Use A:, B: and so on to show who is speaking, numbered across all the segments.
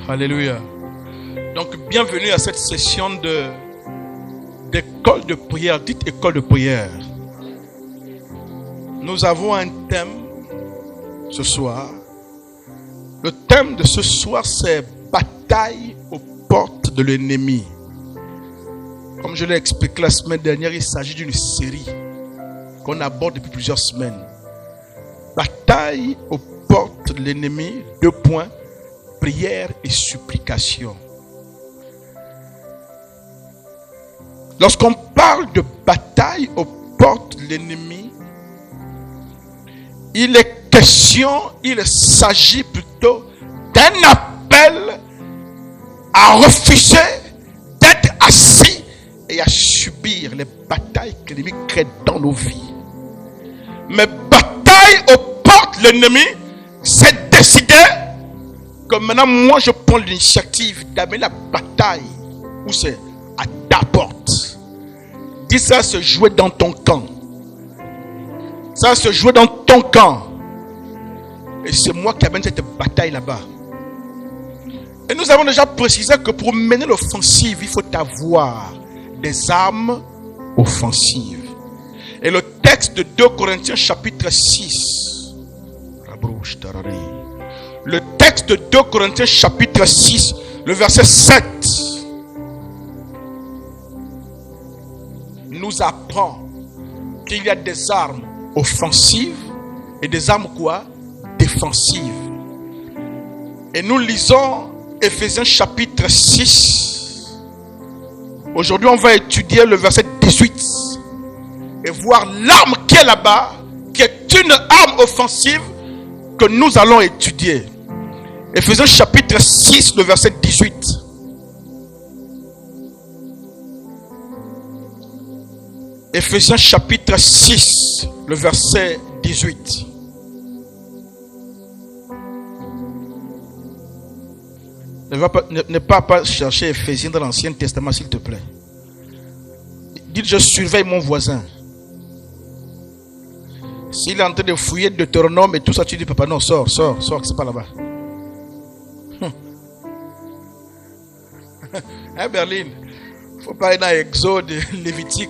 A: Alléluia. Donc, bienvenue à cette session d'école de prière. Dites école de prière. Nous avons un thème ce soir. Le thème de ce soir, c'est bataille aux portes de l'ennemi. Comme je l'ai expliqué la semaine dernière, il s'agit d'une série qu'on aborde depuis plusieurs semaines. Bataille aux portes de l'ennemi, 2 points, prière et supplication. Lorsqu'on parle de bataille aux portes de l'ennemi, il s'agit plutôt d'un appel à refuser d'être assis et à subir les batailles que l'ennemi crée dans nos vies. Mais bataille aux portes de l'ennemi, c'est décider que maintenant moi je prends l'initiative d'amener la bataille où c'est à ta porte. Dis ça se jouer dans ton camp. Ça se jouer dans ton camp. Et c'est moi qui amène cette bataille là-bas. Et nous avons déjà précisé que pour mener l'offensive, il faut avoir des armes offensives. Et le texte de 2 Corinthiens chapitre 6. Le texte de 2 Corinthiens chapitre 6, le verset 7, nous apprend qu'il y a des armes offensives et des armes quoi? Défensives. Et nous lisons Ephésiens chapitre 6. Aujourd'hui, on va étudier le verset 18 et voir l'arme qui est là-bas, qui est une arme offensive que nous allons étudier. Ephésiens chapitre 6, le verset 18. Ephésiens chapitre 6, le verset 18. Ne pas chercher Ephésiens dans l'Ancien Testament, s'il te plaît. Dites, je surveille mon voisin. S'il est en train de fouiller Deutéronome et tout ça, tu dis, papa, non, sors, c'est pas là-bas. Hein, Berlin, il faut pas aller dans Exode, Lévitique.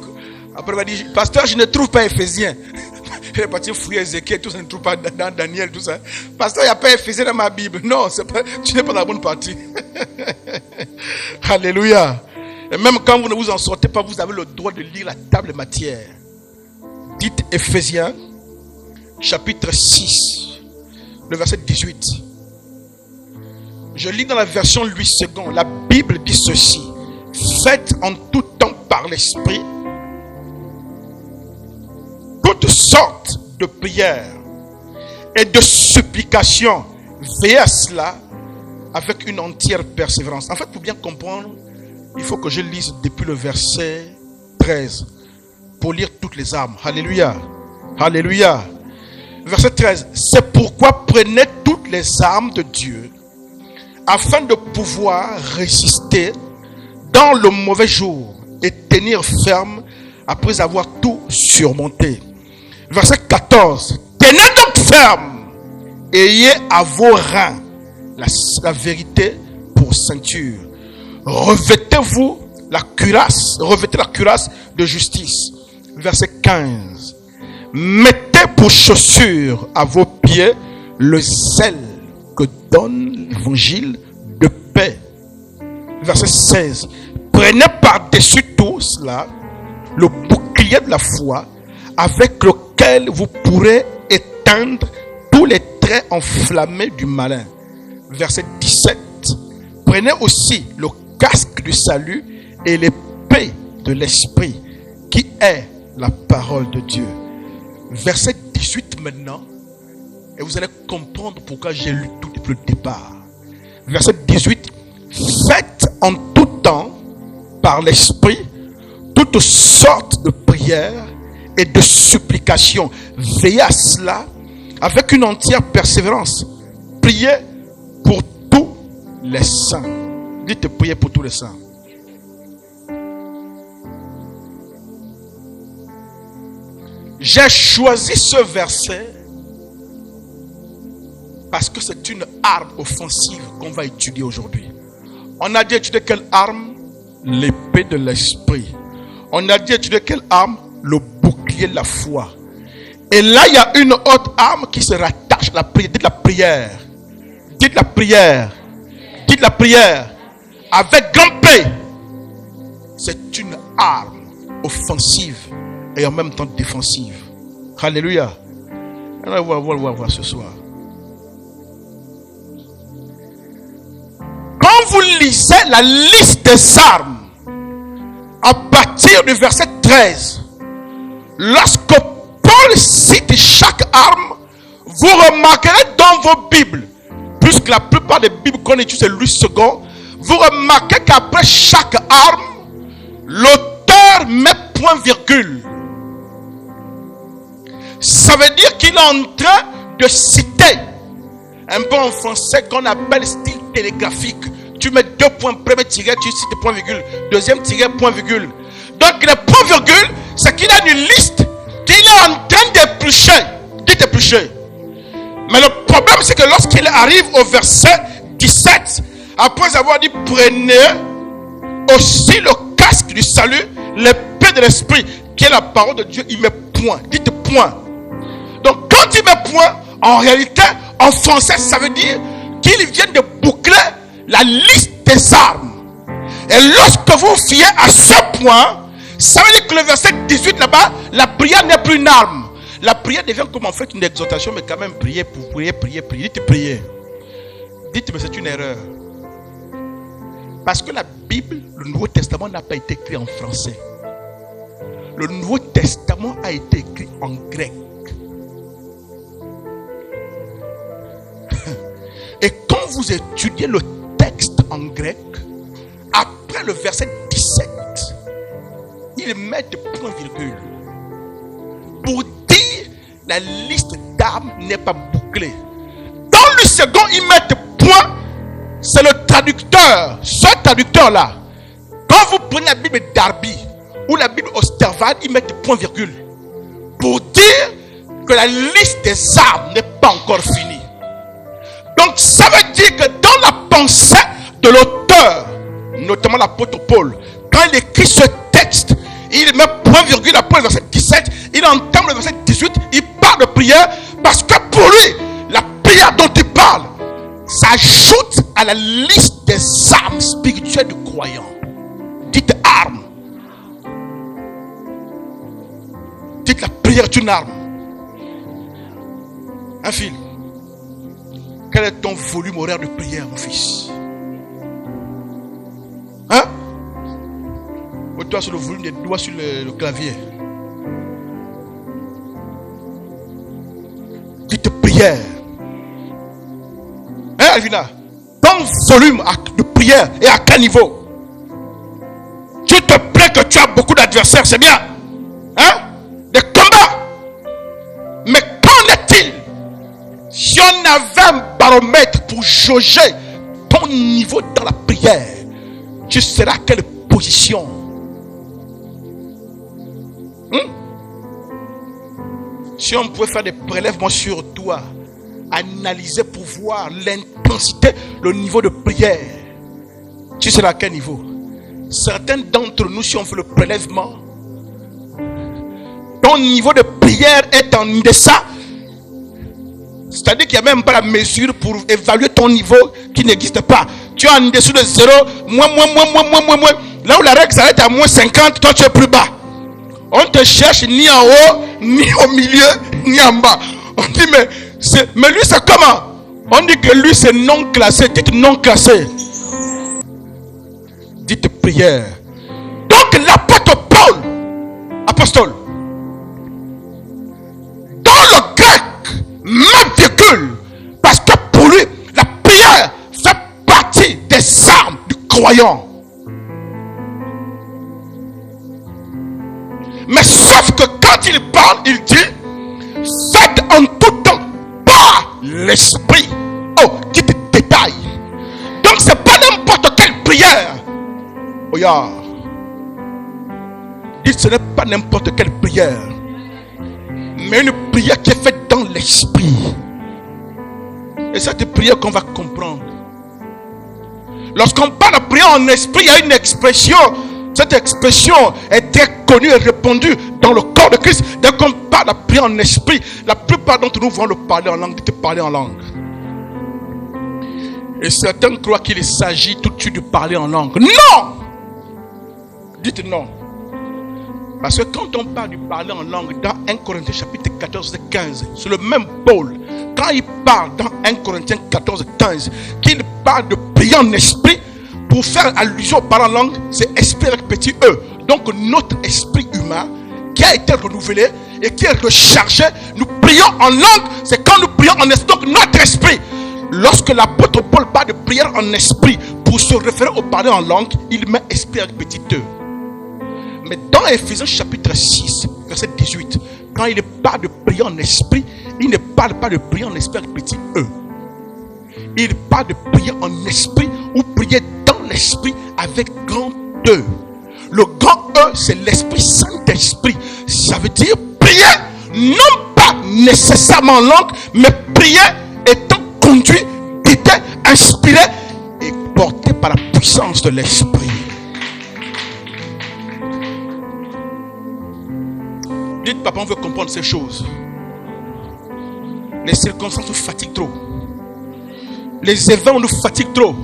A: Après, il va dire, pasteur, je ne trouve pas Éphésiens. Il est parti fouiller Ézéchiel, tout ça, ne trouve pas dans Daniel, tout ça. Pasteur, il n'y a pas Éphésiens dans ma Bible. Non, tu n'es pas dans la bonne partie. Alléluia. Et même quand vous ne vous en sortez pas, vous avez le droit de lire la table matière. Dites Éphésiens, chapitre 6, le verset 18. Je lis dans la version Louis II. La Bible dit ceci: faites en tout temps par l'Esprit toutes sortes de prières et de supplications. Veillez à cela avec une entière persévérance. En fait, pour bien comprendre, il faut que je lise depuis le verset 13 pour lire toutes les armes. Alléluia. Alléluia. Verset 13. C'est pourquoi prenez toutes les armes de Dieu afin de pouvoir résister dans le mauvais jour et tenir ferme après avoir tout surmonté. Verset 14. Tenez donc ferme, ayez à vos reins la vérité pour ceinture. Revêtez la cuirasse de justice. Verset 15. Mettez pour chaussure à vos pieds le zèle que donne l'évangile de paix. Verset 16. Prenez par-dessus tout cela le bouclier de la foi avec lequel vous pourrez éteindre tous les traits enflammés du malin. Verset 17. Prenez aussi le casque du salut et l'épée de l'esprit qui est la parole de Dieu. Verset 18 maintenant. Et vous allez comprendre pourquoi j'ai lu tout depuis le départ. Verset 18. Faites en tout temps par l'esprit toutes sortes de prières et de supplications. Veillez à cela avec une entière persévérance. Priez pour tous les saints. Dites priez pour tous les saints. J'ai choisi ce verset Parce que c'est une arme offensive qu'on va étudier aujourd'hui. On a dit étudier quelle arme? L'épée de l'esprit. On a dit étudier quelle arme? Le bouclier de la foi. Et là, il y a une autre arme qui se rattache à la prière. Dites la prière. Dites la prière. Dites la prière. Avec grand P. C'est une arme offensive et en même temps défensive. Alléluia. On va voir ce soir. Quand vous lisez la liste des armes, à partir du verset 13, lorsque Paul cite chaque arme, vous remarquerez dans vos Bibles, puisque la plupart des Bibles qu'on étudie c'est Louis II, vous remarquez qu'après chaque arme, l'auteur met point virgule. Ça veut dire qu'il est en train de citer, un peu en français qu'on appelle style télégraphique. Tu mets 2 points, premier tiret, tu cites point virgule, deuxième tiret, point virgule. Donc le point virgule, c'est qu'il a une liste qu'il est en train d'éplucher. Dites éplucher. Mais le problème, c'est que lorsqu'il arrive au verset 17, après avoir dit prenez aussi le casque du salut, l'épée de l'esprit, qui est la parole de Dieu, il met point. Dites point. Donc quand il met point, en réalité, en français, ça veut dire qu'il vient de boucler la liste des armes. Et lorsque vous fiez à ce point, ça veut dire que le verset 18 là-bas, la prière n'est plus une arme. La prière devient comme en fait une exhortation, mais quand même prier pour prier. Dites prier. Dites, mais c'est une erreur. Parce que la Bible, le Nouveau Testament n'a pas été écrit en français. Le Nouveau Testament a été écrit en grec. Et quand vous étudiez le texte en grec, après le verset 17, ils mettent point virgule pour dire la liste d'armes n'est pas bouclée. Dans le second, ils mettent point. C'est le traducteur. Ce traducteur-là, quand vous prenez la Bible Darby ou la Bible Osterwald, ils mettent point virgule pour dire que la liste des armes n'est pas encore finie. Donc ça veut dire que dans la pensée de l'auteur, notamment l'apôtre Paul, quand il écrit ce texte, il met point virgule après le verset 17, il entame le verset 18, il parle de prière parce que pour lui, la prière dont il parle s'ajoute à la liste des armes spirituelles du croyant. Dites armes. Dites la prière est une arme. Un fil. Quel est ton volume horaire de prière, mon fils? Hein? Toi sur le volume des doigts sur le clavier. Dites prière. Hein, Alvina? Ton volume de prière est à quel niveau? Tu te plains que tu as beaucoup d'adversaires, c'est bien. Hein? Des combats. Mais qu'en est-il? Si on avait un baromètre pour jauger ton niveau dans la prière, tu seras à quelle position? Si on pouvait faire des prélèvements sur toi, analyser pour voir l'intensité, le niveau de prière, tu seras à quel niveau? Certains d'entre nous, si on fait le prélèvement, ton niveau de prière est en deçà. C'est-à-dire qu'il n'y a même pas la mesure pour évaluer ton niveau qui n'existe pas. Tu es en dessous de 0, moins. Là où la règle s'arrête à moins 50, toi tu es plus bas. On te cherche ni en haut, ni au milieu, ni en bas. On dit mais lui c'est comment? On dit que lui c'est non classé. Dites non classé. Dites prière. Donc l'apôtre Paul, apostole, dans le grec, met virgule, parce que pour lui, la prière fait partie des armes du croyant. Mais sauf que quand il parle, il dit faites en tout temps par l'esprit. Oh, dites détail. Donc c'est pas n'importe quelle prière. Oh yeah. Dites ce n'est pas n'importe quelle prière, mais une prière qui est faite dans l'esprit. Et c'est cette prière qu'on va comprendre. Lorsqu'on parle de prière en esprit, il y a une expression. Cette expression est très connue et répandue dans le corps de Christ. Dès qu'on parle de prière en esprit, la plupart d'entre nous vont le parler en langue, de te parler en langue. Et certains croient qu'il s'agit tout de suite de parler en langue. Non! Dites non. Parce que quand on parle du parler en langue dans 1 Corinthiens chapitre 14 et 15, c'est le même Paul. Quand il parle dans 1 Corinthiens 14 et 15, qu'il parle de prier en esprit, pour faire allusion au parler en langue, c'est esprit avec petit e. Donc notre esprit humain qui a été renouvelé et qui est rechargé, nous prions en langue, c'est quand nous prions en esprit. Donc notre esprit, lorsque l'apôtre Paul parle de prière en esprit, pour se référer au parler en langue, il met esprit avec petit e. Mais dans Éphésiens chapitre 6, verset 18, quand il parle de prier en esprit, il ne parle pas de prier en esprit avec petit e. Il parle de prier en esprit ou prier dans l'esprit avec grand E. Le grand E, c'est l'Esprit Saint-Esprit. Ça veut dire prier, non pas nécessairement en langue, mais prier étant conduit, guidé, inspiré et porté par la puissance de l'Esprit. Dites, papa, on veut comprendre ces choses. Les circonstances nous fatiguent trop. Les événements nous fatiguent trop.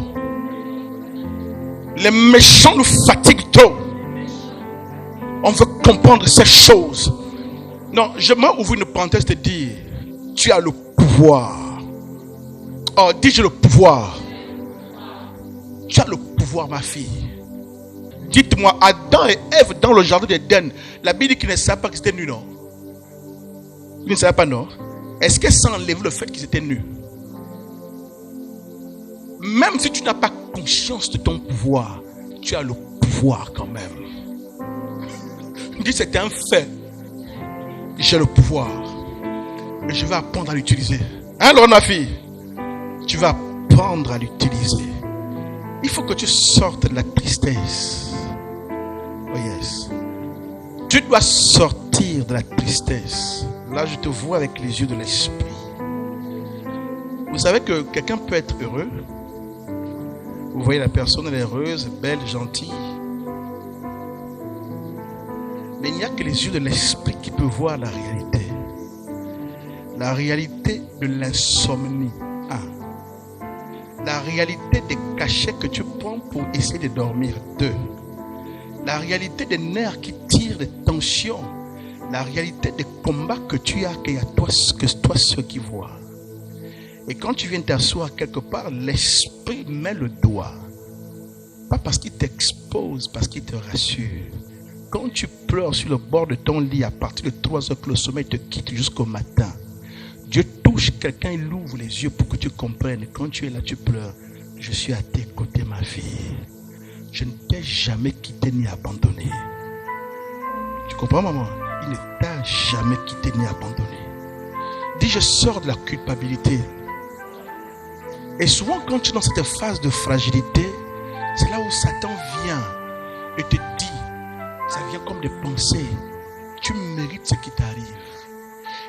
A: Les méchants nous fatiguent trop. On veut comprendre ces choses. Non, j'aimerais ouvrir une parenthèse et dire, tu as le pouvoir. Oh, dis j'ai le pouvoir. Tu as le pouvoir, ma fille. Dites-moi, Adam et Ève dans le jardin d'Éden, la Bible dit qu'ils ne savaient pas qu'ils étaient nus, non? Ils ne savaient pas, non? Est-ce que ça enlève le fait qu'ils étaient nus? Même si tu n'as pas conscience de ton pouvoir, tu as le pouvoir quand même. Dis c'est un fait. J'ai le pouvoir. Et je vais apprendre à l'utiliser. Alors ma fille, tu vas apprendre à l'utiliser. Il faut que tu sortes de la tristesse. Oh yes. Tu dois sortir de la tristesse. Là je te vois avec les yeux de l'esprit. Vous savez que quelqu'un peut être heureux. Vous voyez la personne, elle est heureuse, belle, gentille. Mais il n'y a que les yeux de l'esprit qui peuvent voir la réalité. La réalité de l'insomnie. La réalité des cachets que tu prends pour essayer de dormir. 2. La réalité des nerfs qui tirent des tensions. La réalité des combats que tu as, qu'il y a toi seul qui vois. Et quand tu viens t'asseoir quelque part, l'esprit met le doigt. Pas parce qu'il t'expose, parce qu'il te rassure. Quand tu pleures sur le bord de ton lit, à partir de 3 heures que le sommeil te quitte jusqu'au matin, Dieu touche quelqu'un, il ouvre les yeux pour que tu comprennes. Quand tu es là, tu pleures. Je suis à tes côtés, ma fille. Je ne t'ai jamais quitté ni abandonné. Tu comprends, maman? Il ne t'a jamais quitté ni abandonné. Dis, je sors de la culpabilité. Et souvent, quand tu es dans cette phase de fragilité, c'est là où Satan vient et te dit, ça vient comme des pensées, tu mérites ce qui t'arrive.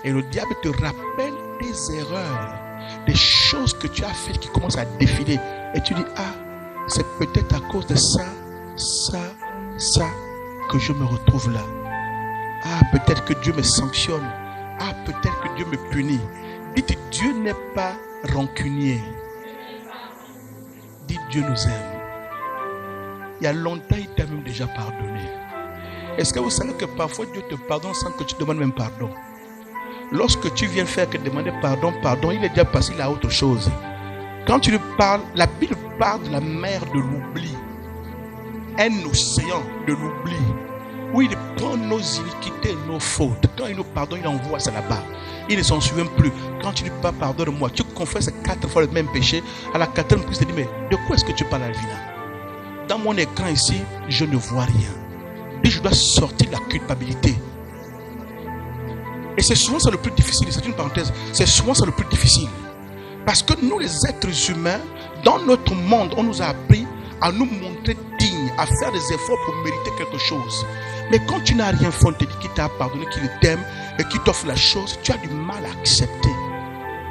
A: Et le diable te rappelle des erreurs, des choses que tu as faites qui commencent à défiler. Et tu dis, c'est peut-être à cause de ça que je me retrouve là. Peut-être que Dieu me sanctionne. Peut-être que Dieu me punit. Dites, Dieu n'est pas rancunier. Dites, Dieu nous aime. Il y a longtemps, il t'a même déjà pardonné. Est-ce que vous savez que parfois Dieu te pardonne sans que tu demandes même pardon? Lorsque tu viens faire que demander pardon, il est déjà passé à autre chose. Quand tu lui parles, la Bible parle de la mer de l'oubli. Un océan de l'oubli. Où il prend nos iniquités, nos fautes. Quand il nous pardonne, il envoie ça là-bas. Il ne s'en souvient plus. Quand tu lui parles, pardonne-moi, tu confesses 4 fois le même péché. À la 4e, il te dit, mais de quoi est-ce que tu parles, Alvina? Dans mon écran ici, je ne vois rien. Et je dois sortir de la culpabilité. Et c'est souvent ça le plus difficile. C'est une parenthèse. C'est souvent ça le plus difficile. Parce que nous, les êtres humains, dans notre monde, on nous a appris à nous montrer dignes, à faire des efforts pour mériter quelque chose. Mais quand tu n'as rien fait, on te dit qu'il t'a pardonné, qu'il t'aime et qu'il t'offre la chose, tu as du mal à accepter.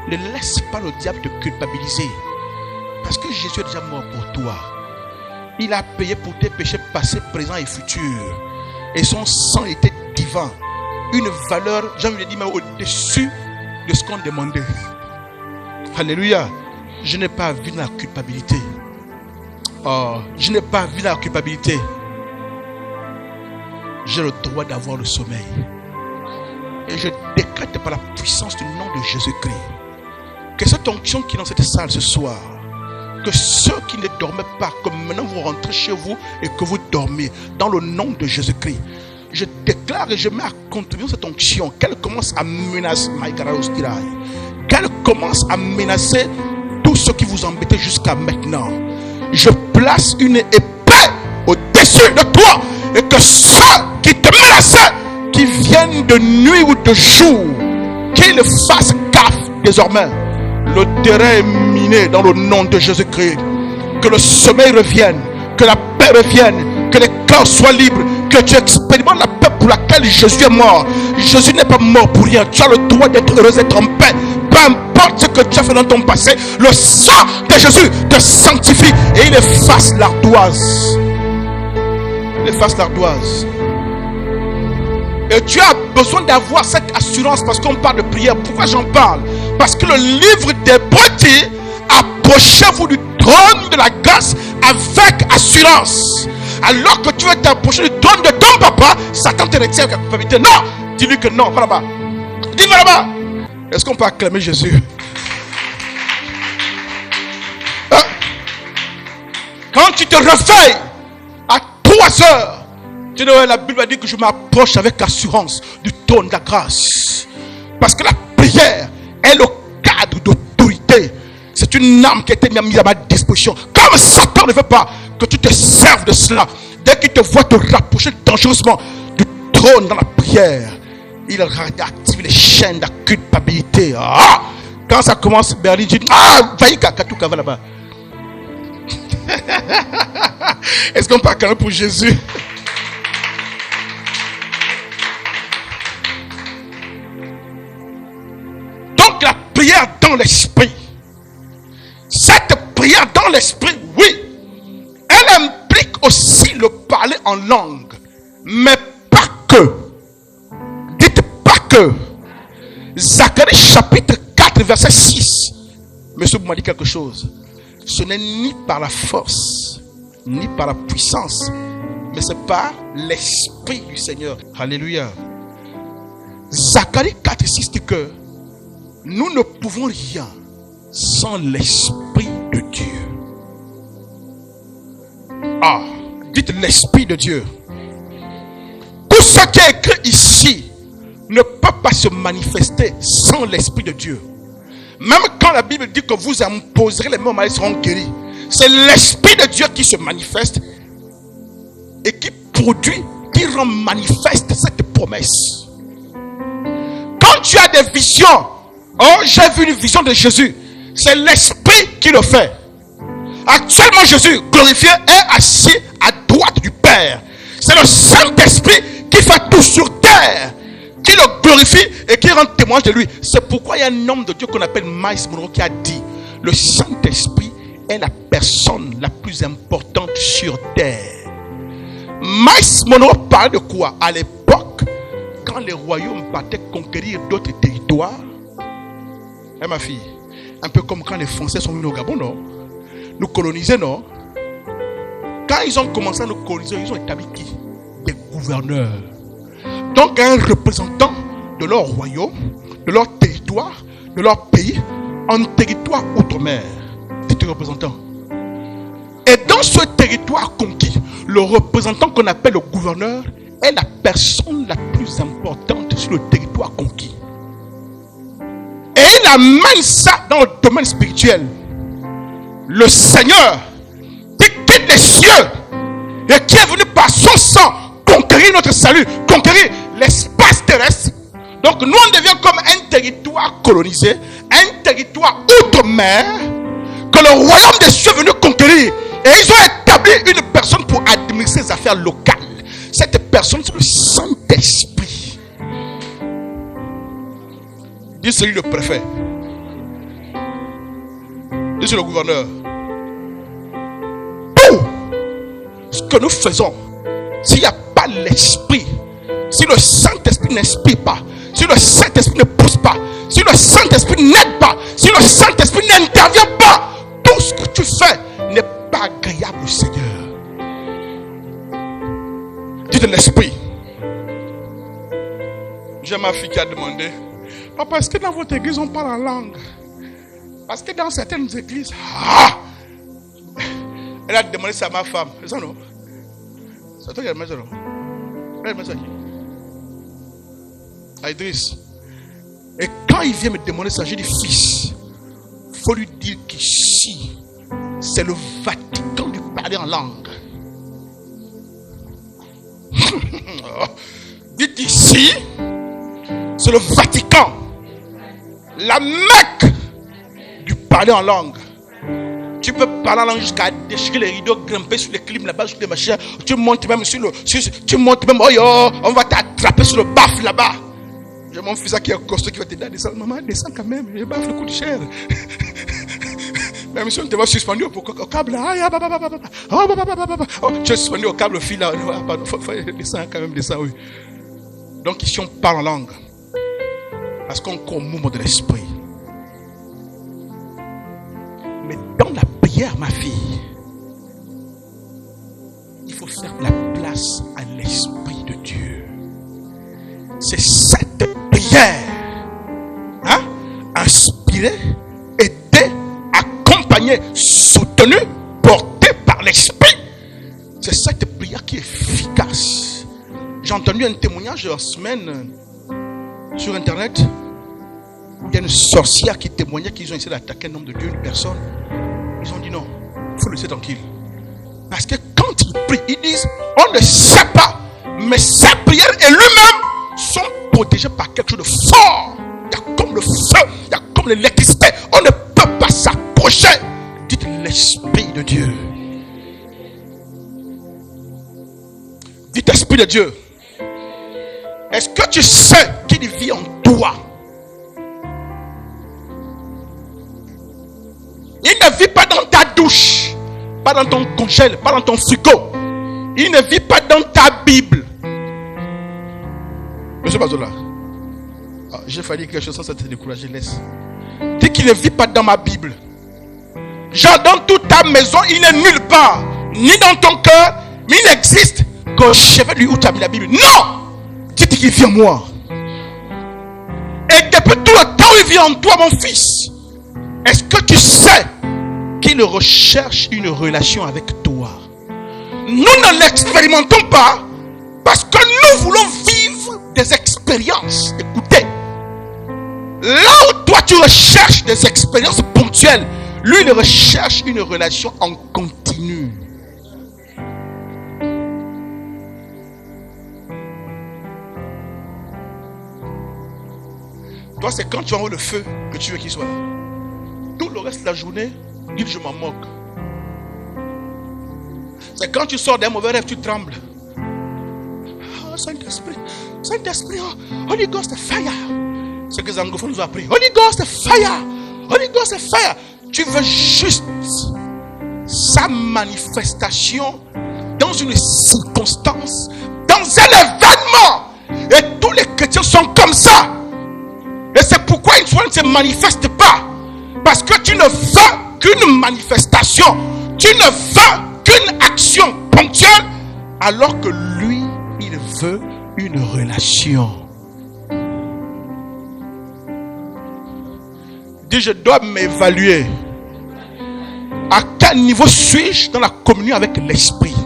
A: Ne laisse pas le diable te culpabiliser. Parce que Jésus est déjà mort pour toi. Il a payé pour tes péchés passés, présents et futurs. Et son sang était divin. Une valeur, j'ai envie de dire, mais au-dessus de ce qu'on demandait. Alléluia. Je n'ai pas vu la culpabilité. Oh, je n'ai pas vu la culpabilité. J'ai le droit d'avoir le sommeil. Et je décrète par la puissance du nom de Jésus-Christ que cette onction qui est dans cette salle ce soir, que ceux qui ne dormaient pas, comme maintenant vous rentrez chez vous et que vous dormez, dans le nom de Jésus-Christ, je déclare et je mets à contribution cette onction, qu'elle commence à menacer, qu'elle commence à menacer tout ce qui vous embêtait jusqu'à maintenant. Je place une épée au-dessus de toi et que ceux qui te menaçaient, qui viennent de nuit ou de jour, qu'ils fassent gaffe désormais. Le terrain est miné dans le nom de Jésus-Christ. Que le sommeil revienne, que la paix revienne, que les cœurs soient libres, que tu expérimentes la paix pour laquelle Jésus est mort. Jésus n'est pas mort pour rien. Tu as le droit d'être heureux, d'être en paix. Peu importe ce que tu as fait dans ton passé, le sang de Jésus te sanctifie et il efface l'ardoise. Il efface l'ardoise. Et tu as besoin d'avoir cette assurance parce qu'on parle de prière. Pourquoi j'en parle? Parce que le livre d'Hébreux dit: approchez-vous du trône de la grâce avec assurance. Alors que tu veux t'approcher du trône de ton papa, Satan te retient avec la culpabilité. Non, dis-lui que non, va là-bas. Dis-moi là-bas. Est-ce qu'on peut acclamer Jésus? Quand tu te réveilles à 3 heures, tu sais, la Bible a dit que je m'approche avec assurance du trône de la grâce. Parce que la prière est le cadre d'autorité. C'est une arme qui a été mise à ma disposition. Comme Satan ne veut pas que tu te serves de cela, dès qu'il te voit te rapprocher dangereusement du trône dans la prière, il active les chaînes de la culpabilité. Ah! Quand ça commence, Berlin dit: ah, Vaïka Katouka va là-bas. Est-ce qu'on peut acclamer pour Jésus? Donc la prière dans l'esprit, cette prière dans l'esprit, oui, elle implique aussi le parler en langue, mais pas que. Dites pas que. Zacharie chapitre 4 verset 6. Monsieur, vous m'avez dit quelque chose. Ce n'est ni par la force, ni par la puissance, mais c'est par l'esprit du Seigneur. Alléluia. Zacharie 4 6 dit que nous ne pouvons rien sans l'esprit de Dieu. Ah, dites l'esprit de Dieu. Tout ce qui est écrit ici ne peut pas se manifester sans l'esprit de Dieu. Même quand la Bible dit que vous imposerez les mains aux malades, ils seront guéris. C'est l'esprit de Dieu qui se manifeste et qui produit, qui rend manifeste cette promesse. Quand tu as des visions, oh, j'ai vu une vision de Jésus, c'est l'esprit qui le fait. Actuellement, Jésus glorifié est assis à droite du Père. C'est le Saint-Esprit qui fait tout sur terre, qui le glorifie et qui rend témoignage de lui. C'est pourquoi il y a un homme de Dieu qu'on appelle Miles Monroe qui a dit: le Saint-Esprit est la personne la plus importante sur terre. Miles Monroe parle de quoi? À l'époque, quand les royaumes partaient conquérir d'autres territoires, ma fille, un peu comme quand les Français sont venus au Gabon, non? Nous coloniser, non? Quand ils ont commencé à nous coloniser, ils ont établi qui? Des gouverneurs. Donc un représentant de leur royaume, de leur territoire, de leur pays, en territoire outre-mer. C'était représentant. Et dans ce territoire conquis, le représentant qu'on appelle le gouverneur est la personne la plus importante sur le territoire conquis. Et il amène ça dans le domaine spirituel. Le Seigneur qui quitte les cieux et qui est venu par son sang conquérir notre salut, conquérir l'espace terrestre. Donc nous on devient comme un territoire colonisé, un territoire outre-mer que le royaume des cieux est venu conquérir. Et ils ont établi une personne pour administrer les affaires locales. Cette personne, c'est le Saint-Esprit. Dis celui le préfet. Je suis le gouverneur. Tout ce que nous faisons, s'il n'y a pas l'esprit, si le Saint-Esprit n'inspire pas, si le Saint-Esprit ne pousse pas, si le Saint-Esprit n'aide pas, si le Saint-Esprit n'intervient pas, tout ce que tu fais n'est pas agréable au Seigneur. Dis de l'esprit. J'ai ma fille qui a demandé, papa, est-ce que dans votre église on parle en langue? Parce que dans certaines églises, elle a demandé ça à ma femme. C'est ça non? C'est toi qui as demandé ça non? Elle a demandé ça à qui? À Idriss. Et quand il vient me demander ça, j'ai dit, fils, il faut lui dire qu'ici, c'est le Vatican de parler en langue. Dites ici, c'est le Vatican, la Mecque du parler en langue. Tu peux parler en langue jusqu'à déchirer les rideaux, grimper sur les clims là-bas, sur les machins. Tu montes même sur le. Tu montes même, on va t'attraper sur le baf là-bas. J'ai mon fils qui est costaud qui va t'aider à descendre. Maman, descends quand même, le baf le coûte cher. Même si on te va suspendu au câble, tu es suspendu au câble, fil là, descends quand même, descends, oui. Donc ici on parle en langue. Parce qu'on communique de l'esprit. Mais dans la prière, ma fille, il faut faire la place à l'Esprit de Dieu. C'est cette prière, inspirée, aidée, accompagnée, soutenue, portée par l'Esprit. C'est cette prière qui est efficace. J'ai entendu un témoignage en semaine sur internet. Il y a une sorcière qui témoignait qu'ils ont essayé d'attaquer un homme de Dieu, une personne. Ils ont dit non, il faut le laisser tranquille. Parce que quand ils prient, ils disent, on ne sait pas, mais sa prière et lui-même sont protégés par quelque chose de fort. Il y a comme le feu, il y a comme l'électricité. On ne peut pas s'approcher. Dites l'Esprit de Dieu. Dites Esprit de Dieu. Est-ce que tu sais qu'il vit en toi? Il ne vit pas dans ta douche, pas dans ton congèle, pas dans ton frigo. Il ne vit pas dans ta Bible. Monsieur Bazola, j'ai failli quelque chose sans te décourager, laisse. Dis qu'il ne vit pas dans ma Bible. Genre dans toute ta maison, il n'est nulle part. Ni dans ton cœur, mais il existe qu'au chevet lui où tu as mis la Bible. Non! Dis qu'il vit en moi. Et depuis tout le temps, il vit en toi, mon fils. Est-ce que tu sais qu'il recherche une relation avec toi? Nous ne l'expérimentons pas parce que nous voulons vivre des expériences. Écoutez, là où toi tu recherches des expériences ponctuelles, lui il recherche une relation en continu. Toi c'est quand tu envoies le feu que tu veux qu'il soit là. Tout le reste de la journée, dis je m'en moque. C'est quand tu sors d'un mauvais rêve, tu trembles. Oh, Saint-Esprit, Saint-Esprit, oh, Holy Ghost fire. C'est que les anglophones nous ont appris. Holy Ghost fire, Holy Ghost fire. Tu veux juste sa manifestation dans une circonstance, dans un événement. Et tous les chrétiens sont comme ça. Et c'est pourquoi une fois ne se manifeste pas. Parce que tu ne veux qu'une manifestation. Tu ne veux qu'une action ponctuelle. Alors que lui, il veut une relation. Dis, je dois m'évaluer. À quel niveau suis-je dans la communion avec l'esprit?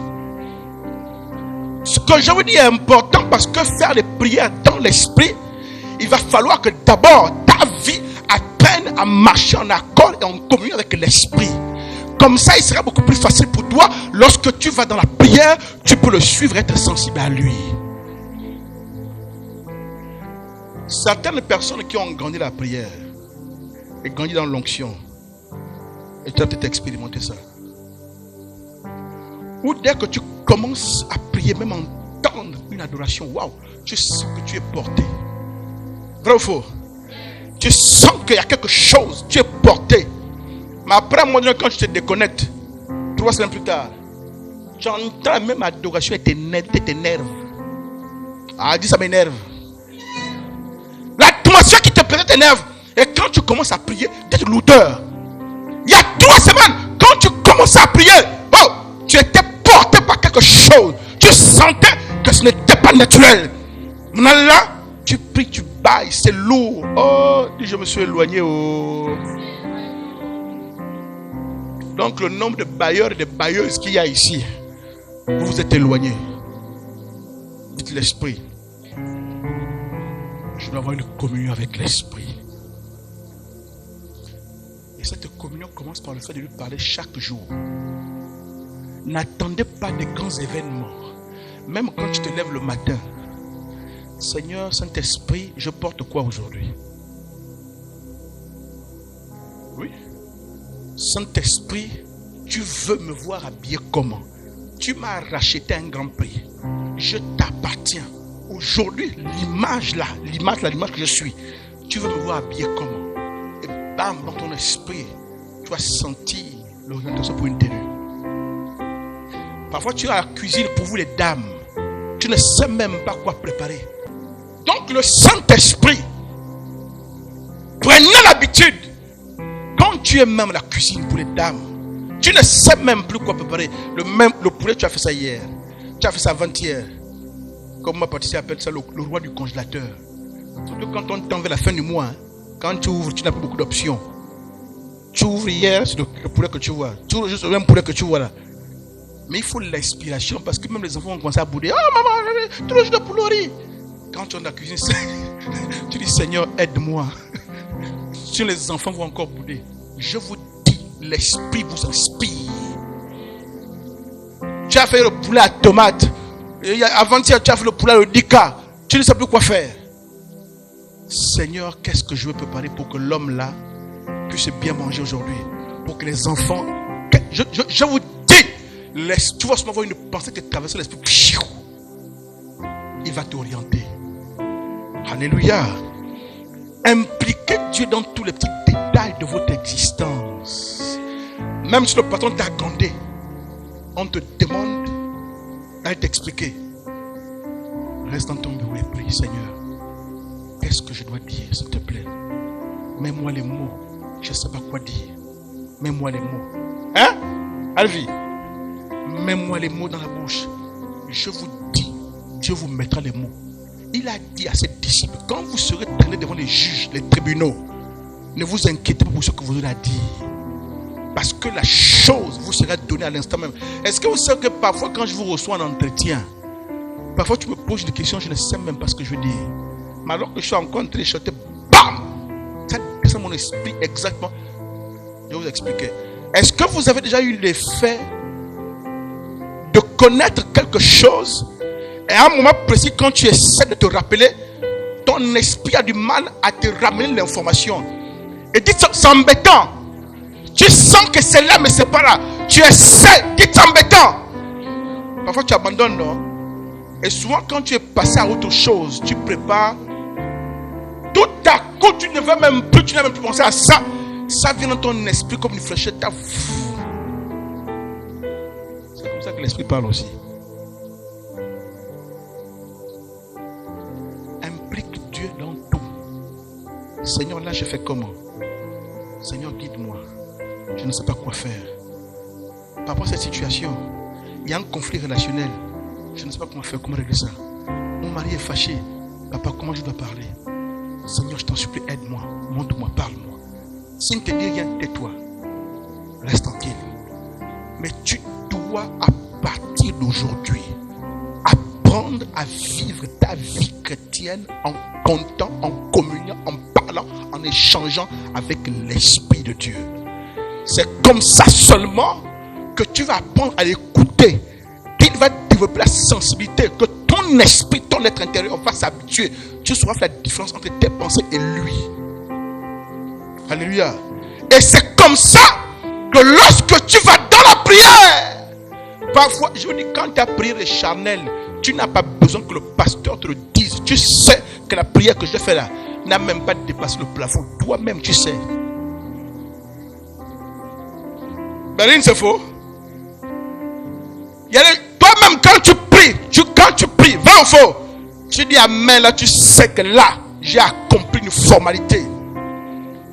A: Ce que je vous dis est important parce que faire les prières dans l'esprit, il va falloir que d'abord ta vie apprenne à marcher en accord et en communion avec l'esprit. Comme ça, il sera beaucoup plus facile pour toi. Lorsque tu vas dans la prière, tu peux le suivre et être sensible à lui. Certaines personnes qui ont grandi la prière et grandi dans l'onction, et tu as peut-être expérimenté ça. Ou dès que tu commences à prier, même entendre une adoration, waouh, tu sens que tu es porté. Vrai ou faux? Tu sens qu'il y a quelque chose, tu es porté. Mais après, à un moment donné, quand tu te déconnectes, 3 semaines plus tard, tu entends la même adoration et t'énerve. Ah, dis ça m'énerve. L'atmosphère qui te plaît t'énerve. Et quand tu commences à prier, d'être l'auteur. Il y a 3 semaines, quand tu commences à prier, oh, tu étais porté par quelque chose. Tu sentais que ce n'était pas naturel. Maintenant là, tu pries, tu bailles, c'est lourd. Oh, je me suis éloigné. Oh. Donc le nombre de bailleurs et de bailleuses qu'il y a ici, vous vous êtes éloignés. Dites l'esprit. Je dois avoir une communion avec l'esprit. Et cette communion commence par le fait de lui parler chaque jour. N'attendez pas de grands événements. Même quand tu te lèves le matin. Seigneur, Saint-Esprit, je porte quoi aujourd'hui? Oui. Saint-Esprit, tu veux me voir habillé comment? Tu m'as racheté un grand prix. Je t'appartiens. Aujourd'hui, l'image que je suis, tu veux me voir habillé comment? Et bam, dans ton esprit, tu vas sentir l'orientation pour une tenue. Parfois, tu es à la cuisine pour vous les dames. Tu ne sais même pas quoi préparer. Donc, le Saint-Esprit, prenez l'habitude. Quand tu es même à la cuisine pour les dames, tu ne sais même plus quoi préparer. Le poulet, tu as fait ça hier. Tu as fait ça avant-hier. Comme ma pâtissier appelle ça le roi du congélateur. Surtout quand on tend vers la fin du mois. Quand tu ouvres, tu n'as pas beaucoup d'options. Tu ouvres hier, c'est le poulet que tu vois. Tu ouvres juste le même poulet que tu vois là. Mais il faut l'inspiration parce que même les enfants vont commencer à bouder. Oh maman, tu le jus de poulet. Quand tu es dans la cuisine, tu dis Seigneur, aide-moi. Si les enfants vont encore bouder, je vous dis, l'esprit vous inspire. Tu as fait le poulet à tomate. Avant-hier, tu as fait le poulet à l'Odika. Tu ne sais plus quoi faire. Seigneur, qu'est-ce que je veux préparer pour que l'homme là puisse bien manger aujourd'hui? Pour que les enfants... Je vous dis, tu vas seulement avoir une pensée qui traverse l'esprit. Il va t'orienter. Alléluia. Impliquez Dieu dans tous les petits détails de votre existence. Même si le patron t'a grondé, on te demande d'aller t'expliquer. Reste dans ton bureau et prie, Seigneur. Qu'est-ce que je dois dire, s'il te plaît? Mets-moi les mots. Je ne sais pas quoi dire. Mets-moi les mots. Hein? Alvi, mets-moi les mots dans la bouche. Je vous dis, Dieu vous mettra les mots. Il a dit à ses disciples, quand vous serez traînés devant les juges, les tribunaux, ne vous inquiétez pas pour ce que vous aurez à dire. Parce que la chose vous sera donnée à l'instant même. Est-ce que vous savez que parfois quand je vous reçois en entretien, parfois tu me poses des questions, je ne sais même pas ce que je veux dire. Mais alors que je suis encore en train de chanter, bam! Ça descend mon esprit exactement. Je vais vous expliquer. Est-ce que vous avez déjà eu l'effet de connaître quelque chose et à un moment précis, quand tu essaies de te rappeler, ton esprit a du mal à te ramener l'information. Et dites, c'est embêtant. Tu sens que c'est là, mais c'est pas là. Tu essaies, dites, c'est embêtant. Parfois, tu abandonnes, non? Et souvent, quand tu es passé à autre chose, tu prépares. Tout à coup, tu ne veux même plus, tu n'as même plus pensé à ça. Ça vient dans ton esprit comme une fléchette. C'est comme ça que l'esprit parle aussi. Implique Dieu dans tout. Seigneur, là, je fais comment? Seigneur, guide-moi. Je ne sais pas quoi faire. Par rapport à cette situation, il y a un conflit relationnel. Je ne sais pas comment faire, comment régler ça. Mon mari est fâché. Papa, comment je dois parler? Seigneur, je t'en supplie, aide-moi. Montre-moi, parle-moi. S'il ne te dit rien, tais-toi. Reste tranquille. Mais tu dois, à partir d'aujourd'hui, apprendre à vivre ta vie chrétienne en comptant, en communiant, en parlant, en échangeant avec l'Esprit de Dieu. C'est comme ça seulement que tu vas apprendre à l'écouter, qu'il va développer la sensibilité, que ton esprit, ton être intérieur va s'habituer. Tu sauras faire la différence entre tes pensées et lui. Alléluia. Et c'est comme ça que lorsque tu vas dans la prière, parfois, je vous dis, quand ta prière est charnelle, tu n'as pas besoin que le pasteur te le dise. Tu sais que la prière que je fais là n'a même pas dépassé le plafond. Toi-même, tu sais. Berlin, c'est faux. Toi-même, quand tu pries, va en faux. Tu dis amen, là, tu sais que là, j'ai accompli une formalité.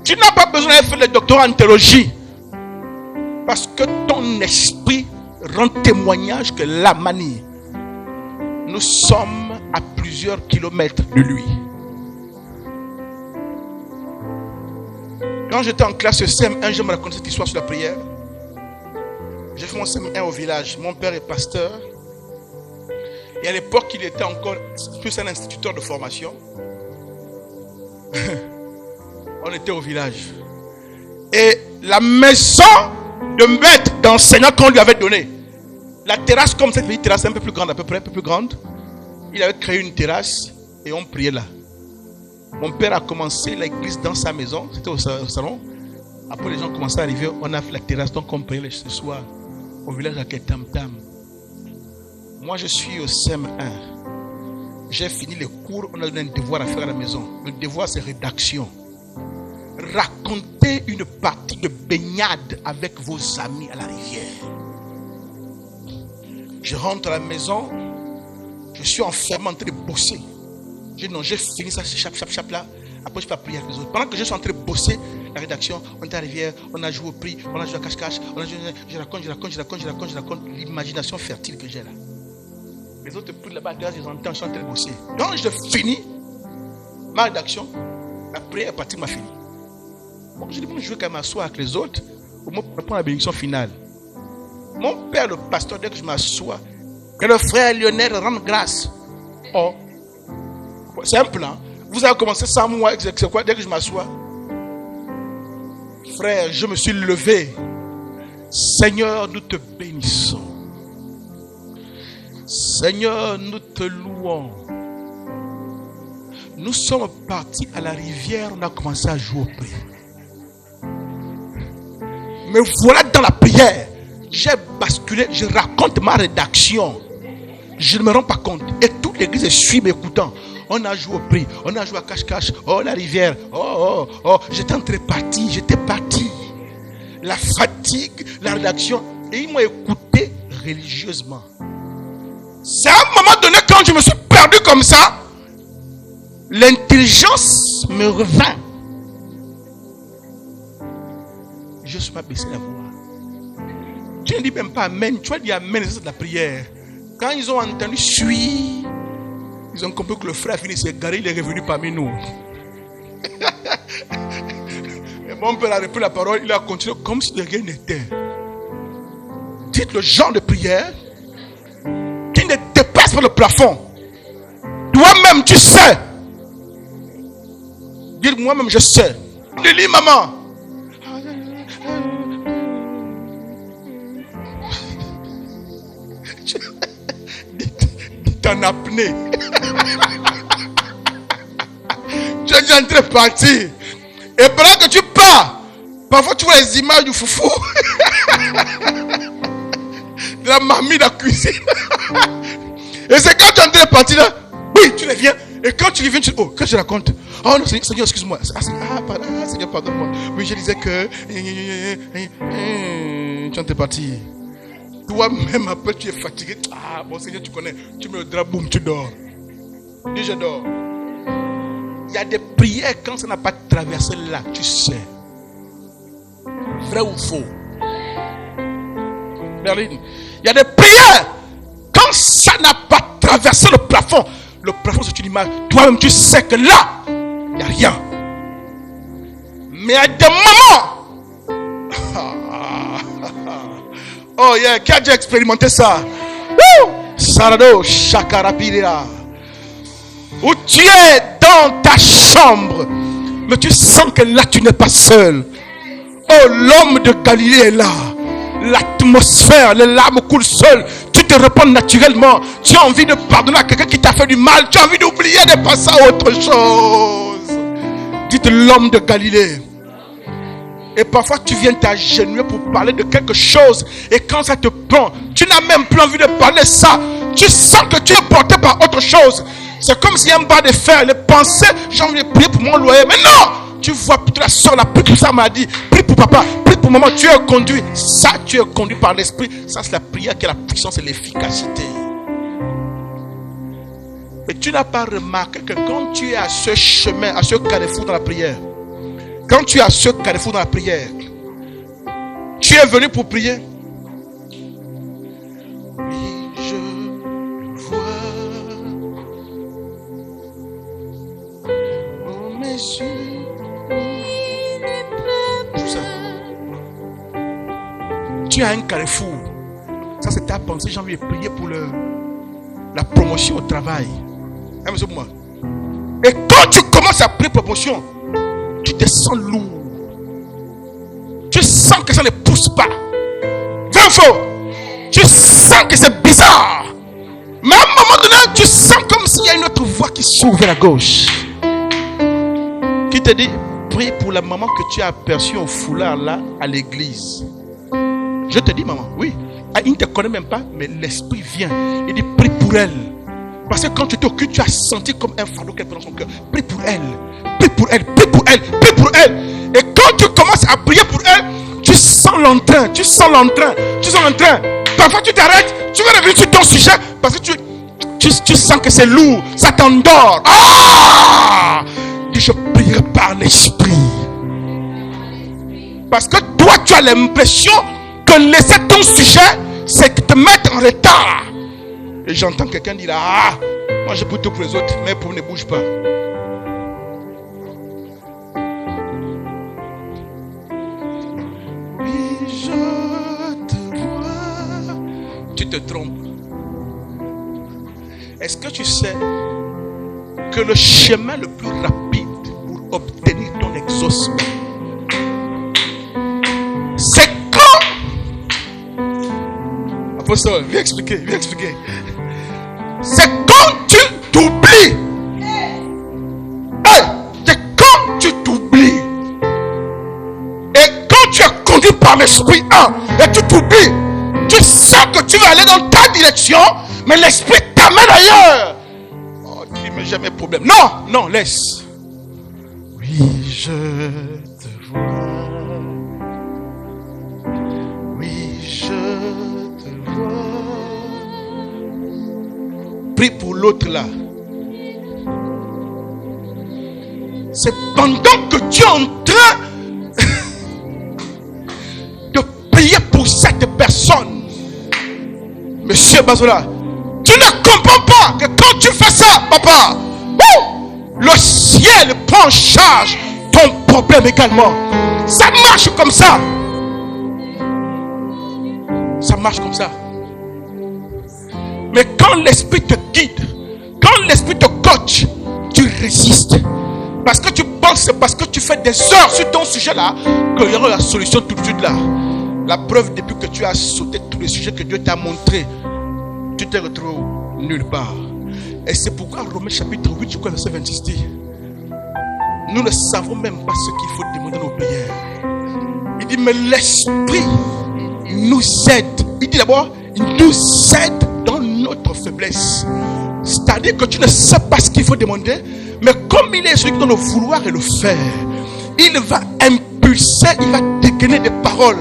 A: Tu n'as pas besoin de faire le doctorat en théologie. Parce que ton esprit rend témoignage que la manie, nous sommes à plusieurs kilomètres de lui. Quand j'étais en classe CM1, je me racontais cette histoire sur la prière. J'ai fait mon CM1 au village. Mon père est pasteur. Et à l'époque, il était encore plus un instituteur de formation. On était au village. Et la maison de maître, d'enseignant qu'on lui avait donné, la terrasse, comme cette petite terrasse un peu plus grande, à peu près, un peu plus grande, il avait créé une terrasse et on priait là. Mon père a commencé l'église dans sa maison, c'était au salon. Après, les gens commençaient à arriver, on a fait la terrasse, donc on priait ce soir au village à Ketamtam. Moi, je suis au CM1. J'ai fini les cours, on a donné un devoir à faire à la maison. Le devoir, c'est rédaction. Racontez une partie de baignade avec vos amis à la rivière. Je rentre à la maison, je suis enfermé en train de bosser. Je dis non, j'ai fini ça, chap là. Après, je peux prier avec les autres. Pendant que je suis en train de bosser la rédaction, on est à la rivière, on a joué au prix, on a joué à cache-cache, je raconte l'imagination fertile que j'ai là. Les autres prient là-bas, je les entends, je suis en train de bosser. Quand je finis ma rédaction, la prière est partie, m'a fini. Bon, je dis, bon, je veux quand même m'asseoir avec les autres pour me prendre la bénédiction finale. Mon père, le pasteur, dès que je m'assois, que le frère Lionel rende grâce. Oh, c'est un plan. Vous avez commencé sans moi, c'est quoi? Dès que je m'assois, frère, je me suis levé. Seigneur, nous te bénissons. Seigneur, nous te louons. Nous sommes partis à la rivière, on a commencé à jouer au prix. Mais voilà, dans la prière, j'ai basculé, je raconte ma rédaction. Je ne me rends pas compte. Et toute l'église suit m'écoutant. On a joué au prix, on a joué à cache-cache, oh la rivière, oh. J'étais parti. La fatigue, la rédaction, et ils m'ont écouté religieusement. C'est à un moment donné, quand je me suis perdu comme ça, l'intelligence me revint. Je suis pas baissé la voix. Tu ne dis même pas amen, tu as dit amen, c'est de la prière. Quand ils ont entendu suis, ils ont compris que le frère a fini ses garé, il est revenu parmi nous. Et mon père a repris la parole, il a continué comme si de rien n'était. Dites le genre de prière qui ne dépasse pas le plafond. Toi-même, tu sais. Dites moi-même, je sais. Lili, maman. Dites en apnée. Tu es en train de partir. Et pendant que tu pars, parfois tu vois les images du foufou. De la mamie de la cuisine. Et c'est quand tu es en train de partir là, oui, tu reviens. Et quand tu reviens, tu dis, oh, que je raconte. Oh non, Seigneur, excuse-moi. Pardon, Seigneur, pardonne-moi. Oui, je disais que. Tu es en train de partir. Toi-même, après, tu es fatigué. Ah, bon, Seigneur, tu connais. Tu mets le drap, boum, tu dors. Dis, je dors. Il y a des prières, quand ça n'a pas traversé là, tu sais. Vrai ou faux? Berlin. Il y a des prières, quand ça n'a pas traversé le plafond c'est une image. Toi-même, tu sais que là, il n'y a rien. Mais à des moments, oh yeah, qui a déjà expérimenté ça? Sarado, Shakarapirira. Où tu es dans ta chambre, mais tu sens que là, tu n'es pas seul. Oh, l'homme de Galilée est là. L'atmosphère, les larmes coulent seules. Tu te réponds naturellement. Tu as envie de pardonner à quelqu'un qui t'a fait du mal. Tu as envie d'oublier, de passer à autre chose. Dites l'homme de Galilée. Et parfois tu viens t'agenouiller pour parler de quelque chose. Et quand ça te prend, tu n'as même plus envie de parler de ça. Tu sens que tu es porté par autre chose. C'est comme s'il y a un bas de fer. Les pensées, j'ai envie de prier pour mon loyer. Mais non! Tu vois, la soeur, la prie pour ça m'a dit. Prie pour papa, prie pour le moment, tu es conduit. Ça, tu es conduit par l'esprit. Ça, c'est la prière qui a la puissance et l'efficacité. Mais tu n'as pas remarqué que quand tu es à ce chemin, à ce carrefour dans la prière, quand tu es à ce carrefour dans la prière, tu es venu pour prier. Oui, je vois. Oh, messieurs. Tout ça. Tu as un carrefour. Ça, c'est ta pensée. J'ai envie de prier pour la promotion au travail. Pour moi. Et quand tu commences à prier promotion, tu te sens lourd. Tu sens que ça ne pousse pas. Vrai ou faux? Tu sens que c'est bizarre. Mais à un moment donné, tu sens comme s'il y a une autre voix qui s'ouvre vers la gauche. Qui te dit, prie pour la maman que tu as aperçue au foulard là à l'église. Je te dis, maman, oui. Il ne te connaît même pas, mais l'esprit vient. Il dit, prie pour elle. Parce que quand tu t'occupes, tu as senti comme un fardeau qu'elle prend dans son cœur. Prie pour elle. Prie pour elle. Prie pour elle. Prie pour elle. Et quand tu commences à prier pour elle, tu sens l'entrain. Tu sens l'entrain. Tu sens l'entrain. Parfois tu t'arrêtes. Tu vas revenir sur ton sujet parce que tu sens que c'est lourd. Ça t'endort. Ah! Et je prierai par l'esprit. Parce que toi, tu as l'impression que laisser ton sujet, c'est te mettre en retard. Et j'entends quelqu'un dire, ah, moi je prie tout pour les autres, mais pour ne bouge pas. Oui, je te vois. Tu te trompes. Est-ce que tu sais que le chemin le plus rapide pour obtenir ton exaucement, c'est quand... Apostole, viens expliquer, viens expliquer. C'est quand tu t'oublies. C'est quand tu t'oublies. Et quand tu es conduit par l'esprit 1 et tu t'oublies, tu sens que tu vas aller dans ta direction, mais l'esprit t'amène ailleurs. Oh, tu ne mets jamais de problème. Non, non, laisse. Oui, je te vois. Oui, je te vois. Prie pour l'autre là. C'est pendant que tu es en train de prier pour cette personne. Monsieur Bazola, tu ne comprends pas que quand tu fais ça, papa, le ciel prend en charge ton problème également. Ça marche comme ça. Ça marche comme ça. Mais quand l'esprit te guide, quand l'esprit te coach, tu résistes. Parce que tu penses, parce que tu fais des heures sur ton sujet là, qu'il y aura la solution tout de suite là. La preuve, depuis que tu as sauté tous les sujets que Dieu t'a montré, tu te retrouves nulle part. Et c'est pourquoi Romains chapitre 8, je crois, verset 26 dit, nous ne savons même pas ce qu'il faut demander dans nos prières. Il dit, mais l'esprit nous aide. Il dit d'abord, il nous aide dans notre faiblesse. C'est-à-dire que tu ne sais pas ce qu'il faut demander, mais comme il est celui qui donne le vouloir et le faire, il va impulser, il va dégainer des paroles,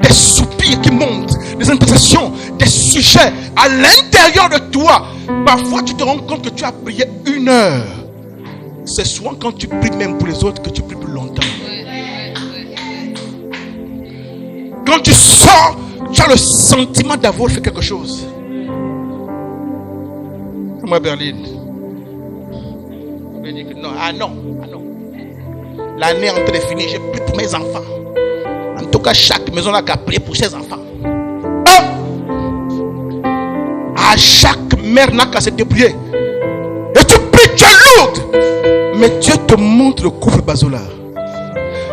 A: des soupirs qui montent, des intercessions, des sujets à l'intérieur de toi. Parfois tu te rends compte que tu as prié 1 heure. C'est souvent quand tu pries même pour les autres que tu pries plus longtemps. Quand tu sors, tu as le sentiment d'avoir fait quelque chose. Moi, Berlin. Non, ah non. L'année est en train de finir, j'ai prié pour mes enfants. En tout cas, chaque maison a qu'à prier pour ses enfants. À chaque mère n'a qu'à se débrouiller. Et tu pries, tu es lourde. Mais Dieu te montre le couple Bazola.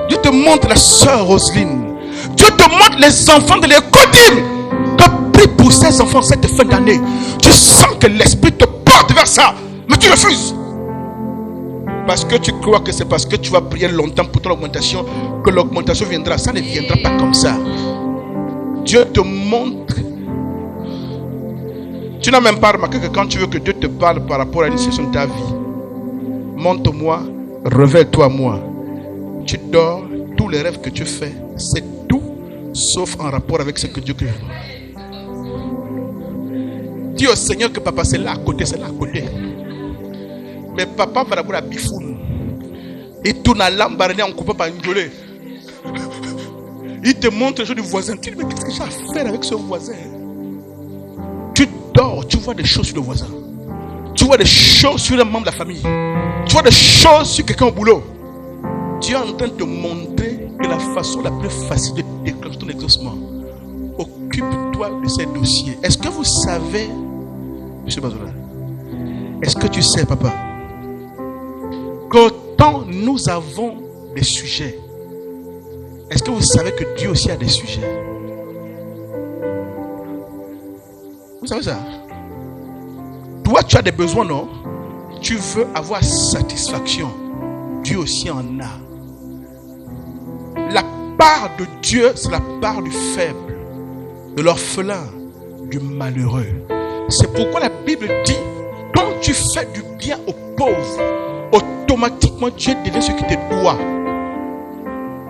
A: Dieu te montre la soeur Roselyne. Dieu te montre les enfants de l'école. Que prie pour ces enfants cette fin d'année. Tu sens que l'esprit te porte vers ça. Mais tu refuses. Parce que tu crois que c'est parce que tu vas prier longtemps pour ton augmentation que l'augmentation viendra. Ça ne viendra pas comme ça. Dieu te montre. Tu n'as même pas remarqué que quand tu veux que Dieu te parle par rapport à une situation de ta vie, montre-moi, révèle-toi moi. Tu dors, tous les rêves que tu fais, c'est tout sauf en rapport avec ce que Dieu veut. Dis au Seigneur que papa, c'est là à côté, c'est là à côté. Mais papa va d'abord à bifoun. Il tourne à l'ambarné en coupant par une gueule. Il te montre les choses du voisin. Tu dis, mais qu'est-ce que j'ai à faire avec ce voisin? Tu dors, tu vois des choses sur le voisin. Tu vois des choses sur un membre de la famille. Tu vois des choses sur quelqu'un au boulot. Dieu est en train de te montrer que la façon la plus facile de déclencher ton exaucement, occupe-toi de ces dossiers. Est-ce que vous savez, M. Bazola, est-ce que tu sais, papa, qu'autant nous avons des sujets, est-ce que vous savez que Dieu aussi a des sujets? Vous savez ça? Toi, tu as des besoins, non? Tu veux avoir satisfaction. Dieu aussi en a. La part de Dieu, c'est la part du faible, de l'orphelin, du malheureux. C'est pourquoi la Bible dit, quand tu fais du bien aux pauvres, automatiquement Dieu devient ce qui te doit.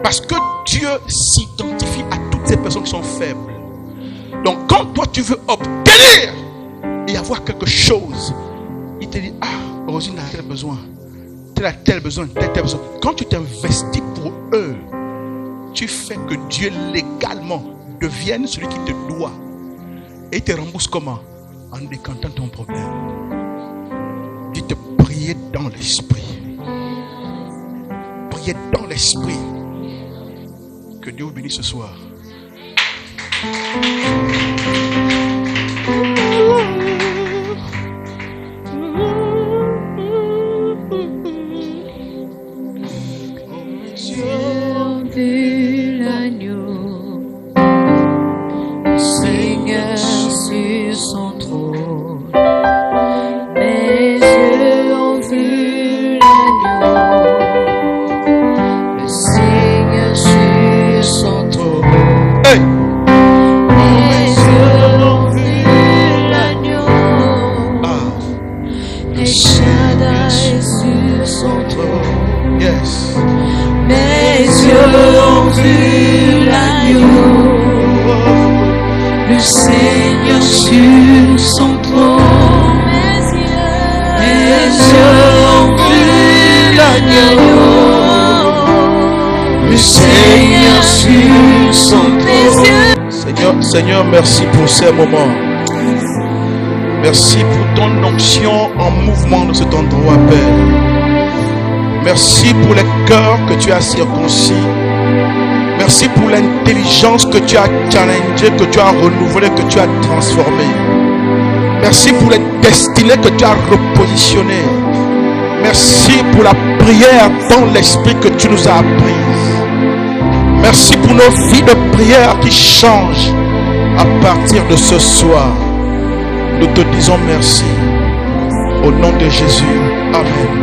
A: Parce que Dieu s'identifie à toutes ces personnes qui sont faibles. Donc quand toi tu veux obtenir et avoir quelque chose, il te dit, Rosine a tel besoin, tel a tel besoin, tel besoin. Quand tu t'investis pour eux, tu fais que Dieu légalement devienne celui qui te doit. Et il te rembourse comment? En décantant ton problème. Dis te prier dans l'esprit. Priez dans l'esprit. Que Dieu vous bénisse ce soir. Seigneur, merci pour ces moments. Merci pour ton onction en mouvement dans cet endroit, Père. Merci pour les cœurs que tu as circoncis. Merci pour l'intelligence que tu as challengée, que tu as renouvelée, que tu as transformée. Merci pour les destinées que tu as repositionnées. Merci pour la prière dans l'esprit que tu nous as apprise. Merci pour nos vies de prière qui changent à partir de ce soir. Nous te disons merci. Au nom de Jésus. Amen.